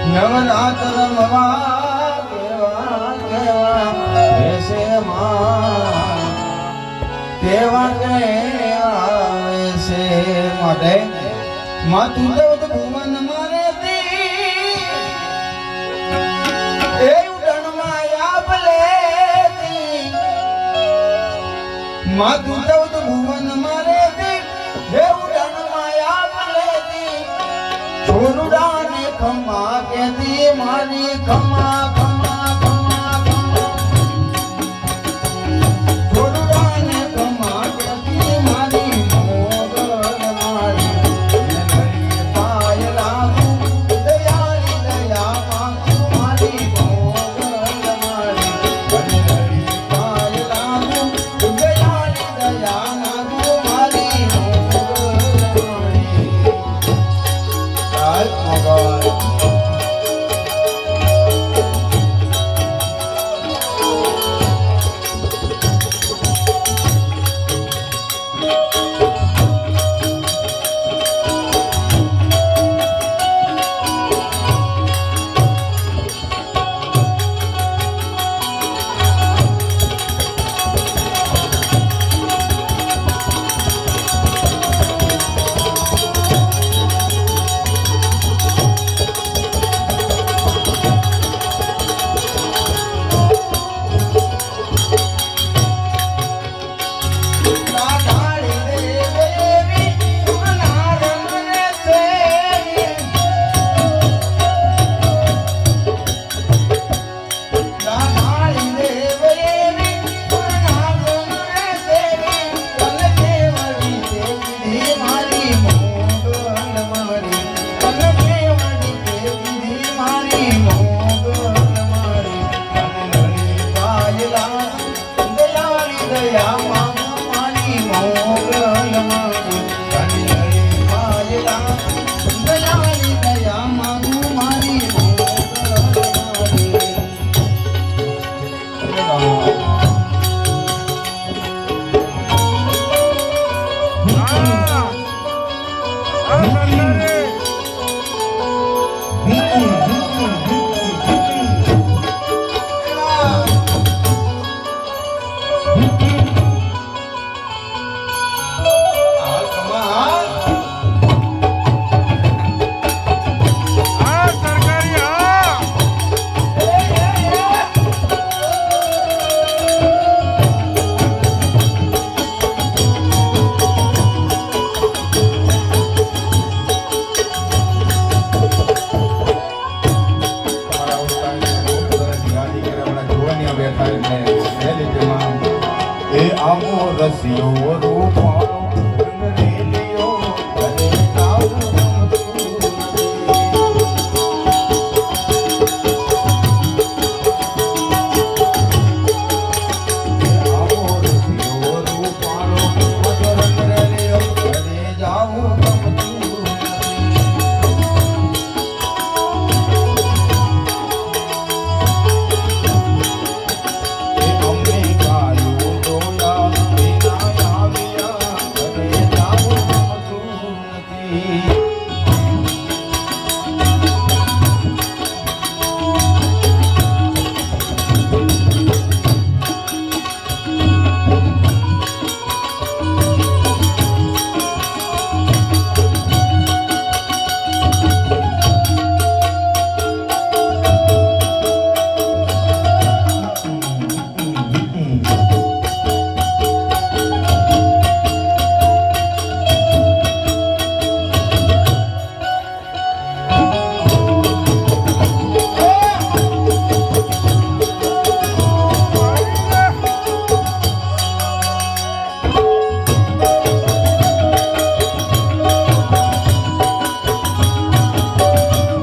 નવરાત્ર રમવા કેવા કેવા વેશે માં કેવા કેવા વેશે માટે માતું દવત ભુવન મારેતી એ ઉડનમાં આપલેતી માતું દવત ભુવન મારેતી એ ઉડનમાં આપલેતી છોરુડાને ખમા કેતી મારી ખમા ખમા ખમા છોરુડાને ખમા કેતી મારી મોગલ મારી નરી પાય લાગુ દયાળી દયા માંગુ મારી મોગલ મારી નરી પાય લાગુ દયાળી દયા માંગુ મારી મોગલ મારી મોગલ રસિયો રૂપાળો